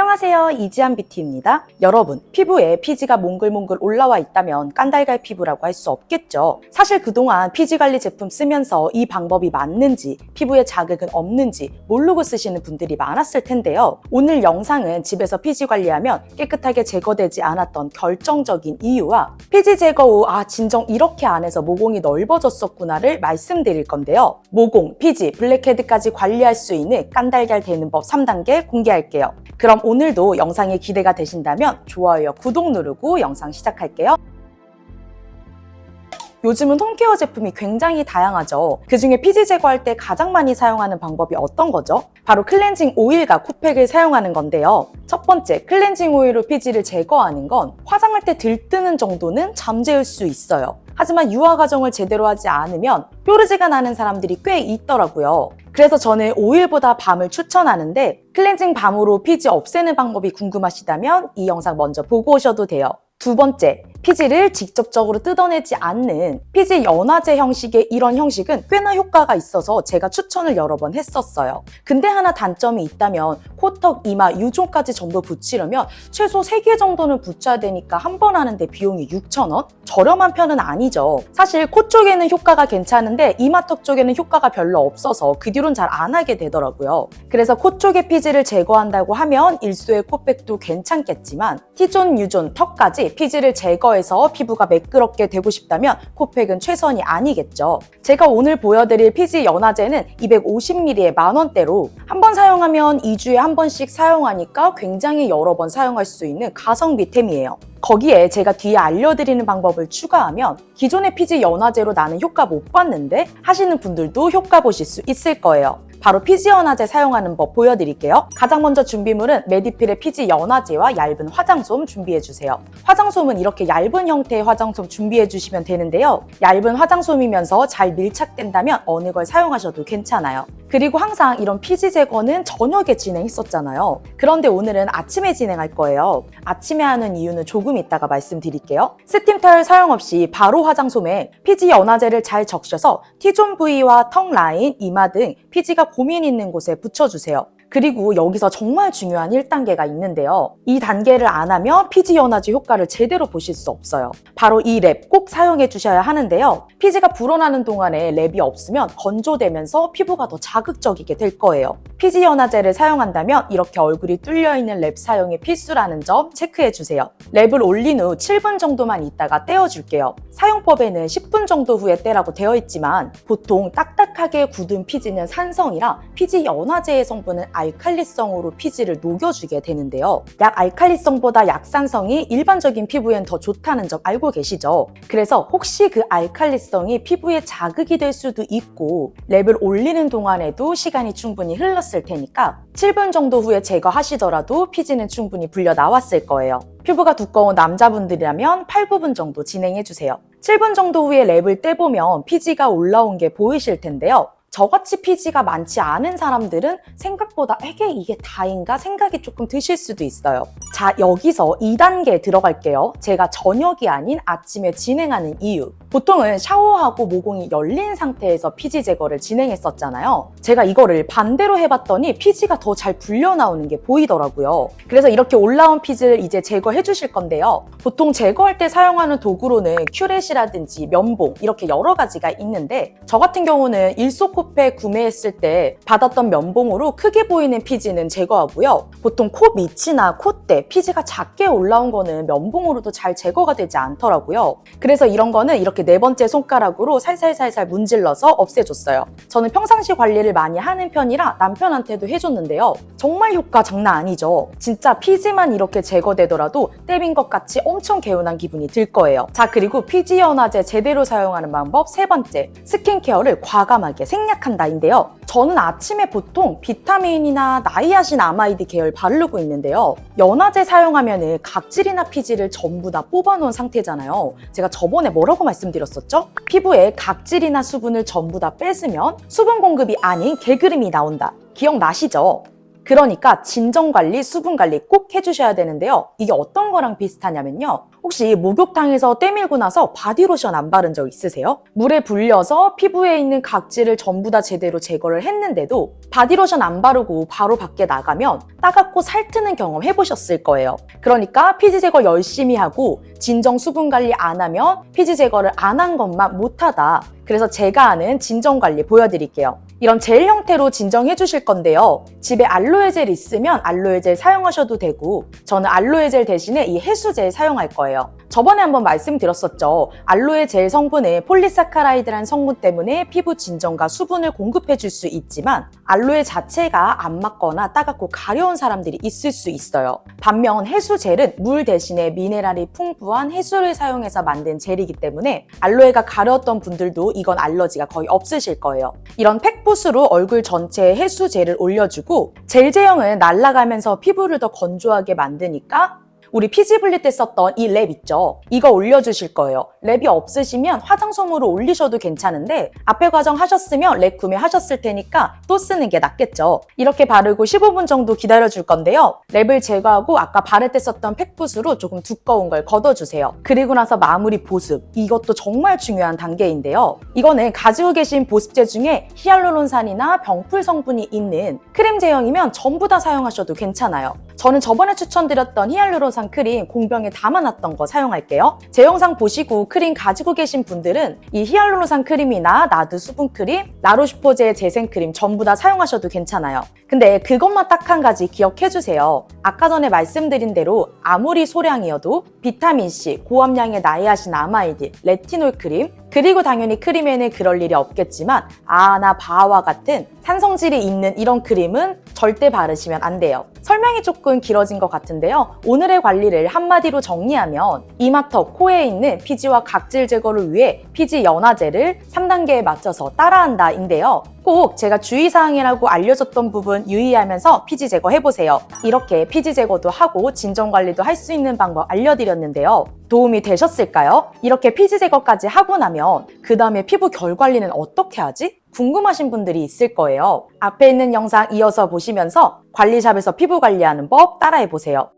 안녕하세요, 이지한 뷰티입니다. 여러분, 피부에 피지가 몽글몽글 올라와 있다면 깐달걀 피부라고 할 수 없겠죠. 사실 그동안 피지 관리 제품 쓰면서 이 방법이 맞는지, 피부에 자극은 없는지 모르고 쓰시는 분들이 많았을 텐데요. 오늘 영상은 집에서 피지 관리하면 깨끗하게 제거되지 않았던 결정적인 이유와 피지 제거 후 진정 이렇게 안 해서 모공이 넓어졌었구나를 말씀드릴 건데요. 모공, 피지, 블랙헤드까지 관리할 수 있는 깐달걀 되는 법 3단계 공개할게요. 그럼 오늘도 영상이 기대가 되신다면 좋아요와 구독 누르고 영상 시작할게요. 요즘은 홈케어 제품이 굉장히 다양하죠. 그중에 피지 제거할 때 가장 많이 사용하는 방법이 어떤 거죠? 바로 클렌징 오일과 코팩을 사용하는 건데요. 첫 번째, 클렌징 오일로 피지를 제거하는 건 화장할 때 들뜨는 정도는 잠재울 수 있어요. 하지만 유화 과정을 제대로 하지 않으면 뾰루지가 나는 사람들이 꽤 있더라고요. 그래서 저는 오일보다 밤을 추천하는데 클렌징 밤으로 피지 없애는 방법이 궁금하시다면 이 영상 먼저 보고 오셔도 돼요. 두 번째, 피지를 직접적으로 뜯어내지 않는 피지 연화제 형식의 이런 형식은 꽤나 효과가 있어서 제가 추천을 여러 번 했었어요. 근데 하나 단점이 있다면 코턱, 이마, 유종까지 전부 붙이려면 최소 3개 정도는 붙여야 되니까 한 번 하는데 비용이 6,000원? 저렴한 편은 아니죠. 사실 코 쪽에는 효과가 괜찮은데 이마턱 쪽에는 효과가 별로 없어서 그 뒤로는 잘 안 하게 되더라고요. 그래서 코 쪽의 피지를 제거한다고 하면 일소의 코팩도 괜찮겠지만 T존, U존, 턱까지 피지를 제거해서 피부가 매끄럽게 되고 싶다면 코팩은 최선이 아니겠죠. 제가 오늘 보여드릴 피지 연화제는 250ml에 만원대로 한 번 사용하면 2주에 한 번씩 사용하니까 굉장히 여러 번 사용할 수 있는 가성비템이에요. 거기에 제가 뒤에 알려드리는 방법을 추가하면 기존의 피지 연화제로 나는 효과 못 봤는데 하시는 분들도 효과 보실 수 있을 거예요. 바로 피지 연화제 사용하는 법 보여드릴게요. 가장 먼저 준비물은 메디필의 피지 연화제와 얇은 화장솜 준비해주세요. 화장솜은 이렇게 얇은 형태의 화장솜 준비해주시면 되는데요. 얇은 화장솜이면서 잘 밀착된다면 어느 걸 사용하셔도 괜찮아요. 그리고 항상 이런 피지 제거는 저녁에 진행했었잖아요. 그런데 오늘은 아침에 진행할 거예요. 아침에 하는 이유는 조금 이따가 말씀드릴게요. 스팀 타월 사용 없이 바로 화장솜에 피지 연화제를 잘 적셔서 T존 부위와 턱 라인, 이마 등 피지가 고민 있는 곳에 붙여주세요. 그리고 여기서 정말 중요한 1단계가 있는데요. 이 단계를 안 하면 피지 연화제 효과를 제대로 보실 수 없어요. 바로 이 랩 꼭 사용해 주셔야 하는데요. 피지가 불어나는 동안에 랩이 없으면 건조되면서 피부가 더 자극적이게 될 거예요. 피지 연화제를 사용한다면 이렇게 얼굴이 뚫려있는 랩 사용이 필수라는 점 체크해 주세요. 랩을 올린 후 7분 정도만 있다가 떼어줄게요. 사용법에는 10분 정도 후에 떼라고 되어 있지만 보통 딱딱하게 굳은 피지는 산성이라 피지 연화제의 성분은 알칼리성으로 피지를 녹여주게 되는데요. 약 알칼리성보다 약산성이 일반적인 피부엔 더 좋다는 점 알고 계시죠? 그래서 혹시 그 알칼리성이 피부에 자극이 될 수도 있고 랩을 올리는 동안에도 시간이 충분히 흘렀을 테니까 7분 정도 후에 제거하시더라도 피지는 충분히 불려 나왔을 거예요. 피부가 두꺼운 남자분들이라면 8, 9분 정도 진행해주세요. 7분 정도 후에 랩을 떼보면 피지가 올라온 게 보이실 텐데요. 저같이 피지가 많지 않은 사람들은 생각보다 이게 다인가 생각이 조금 드실 수도 있어요. 자, 여기서 2단계 들어갈게요. 제가 저녁이 아닌 아침에 진행하는 이유. 보통은 샤워하고 모공이 열린 상태에서 피지 제거를 진행했었잖아요. 제가 이거를 반대로 해봤더니 피지가 더 잘 불려 나오는 게 보이더라고요. 그래서 이렇게 올라온 피지를 이제 제거해 주실 건데요. 보통 제거할 때 사용하는 도구로는 큐렛이라든지 면봉 이렇게 여러 가지가 있는데 저 같은 경우는 일소코팩 구매했을 때 받았던 면봉으로 크게 보이는 피지는 제거하고요. 보통 코 밑이나 콧대 피지가 작게 올라온 거는 면봉으로도 잘 제거가 되지 않더라고요. 그래서 이런 거는 이렇게 4번째 손가락으로 살살살살 문질러서 없애줬어요. 저는 평상시 관리를 많이 하는 편이라 남편한테도 해줬는데요. 정말 효과 장난 아니죠. 진짜 피지만 이렇게 제거되더라도 떼빈 것 같이 엄청 개운한 기분이 들 거예요. 자, 그리고 피지 연화제 제대로 사용하는 방법 3번째, 스킨케어를 과감하게 생략한다인데요. 저는 아침에 보통 비타민이나 나이아신 아마이드 계열 바르고 있는데요. 연화제 사용하면은 각질이나 피지를 전부 다 뽑아놓은 상태잖아요. 제가 저번에 뭐라고 말씀드렸었죠? 피부에 각질이나 수분을 전부 다 뺏으면 수분 공급이 아닌 개그름이 나온다. 기억나시죠? 그러니까 진정관리, 수분관리 꼭 해주셔야 되는데요. 이게 어떤 거랑 비슷하냐면요. 혹시 목욕탕에서 때밀고 나서 바디로션 안 바른 적 있으세요? 물에 불려서 피부에 있는 각질을 전부 다 제대로 제거를 했는데도 바디로션 안 바르고 바로 밖에 나가면 따갑고 살트는 경험 해보셨을 거예요. 그러니까 피지 제거 열심히 하고 진정 수분 관리 안 하면 피지 제거를 안 한 것만 못하다. 그래서 제가 아는 진정 관리 보여드릴게요. 이런 젤 형태로 진정해 주실 건데요. 집에 알로에 젤 있으면 알로에 젤 사용하셔도 되고 저는 알로에 젤 대신에 이 해수젤 사용할 거예요. 저번에 한번 말씀드렸었죠. 알로에 젤 성분은 폴리사카라이드란 성분 때문에 피부 진정과 수분을 공급해 줄 수 있지만 알로에 자체가 안 맞거나 따갑고 가려운 사람들이 있을 수 있어요. 반면 해수젤은 물 대신에 미네랄이 풍부한 해수를 사용해서 만든 젤이기 때문에 알로에가 가려웠던 분들도 이건 알러지가 거의 없으실 거예요. 이런 팩붓으로 얼굴 전체에 해수젤을 올려주고 젤 제형은 날아가면서 피부를 더 건조하게 만드니까 우리 피지 불릴 때 썼던 이 랩 있죠? 이거 올려주실 거예요. 랩이 없으시면 화장솜으로 올리셔도 괜찮은데 앞에 과정 하셨으면 랩 구매하셨을 테니까 또 쓰는 게 낫겠죠. 이렇게 바르고 15분 정도 기다려줄 건데요. 랩을 제거하고 아까 바를 때 썼던 팩붓으로 조금 두꺼운 걸 걷어주세요. 그리고 나서 마무리 보습. 이것도 정말 중요한 단계인데요. 이거는 가지고 계신 보습제 중에 히알루론산이나 병풀 성분이 있는 크림 제형이면 전부 다 사용하셔도 괜찮아요. 저는 저번에 추천드렸던 히알루론산 크림 공병에 담아놨던 거 사용할게요. 제 영상 보시고 크림 가지고 계신 분들은 이 히알루론산 크림이나 나드 수분 크림, 라로슈포제 재생 크림 전부 다 사용하셔도 괜찮아요. 근데 그것만 딱 한 가지 기억해주세요. 아까 전에 말씀드린 대로 아무리 소량이어도 비타민C, 고함량의 나이아신 아마이드, 레티놀 크림, 그리고 당연히 크림에는 그럴 일이 없겠지만 아나 바와 같은 산성질이 있는 이런 크림은 절대 바르시면 안 돼요. 설명이 조금 길어진 것 같은데요. 오늘의 관리를 한마디로 정리하면 이마턱, 코에 있는 피지와 각질 제거를 위해 피지 연화제를 3단계에 맞춰서 따라한다 인데요. 꼭 제가 주의사항이라고 알려줬던 부분 유의하면서 피지 제거 해보세요. 이렇게 피지 제거도 하고 진정 관리도 할 수 있는 방법 알려드렸는데요. 도움이 되셨을까요? 이렇게 피지 제거까지 하고 나면 그 다음에 피부 결 관리는 어떻게 하지? 궁금하신 분들이 있을 거예요. 앞에 있는 영상 이어서 보시면서 관리샵에서 피부 관리하는 법 따라해보세요.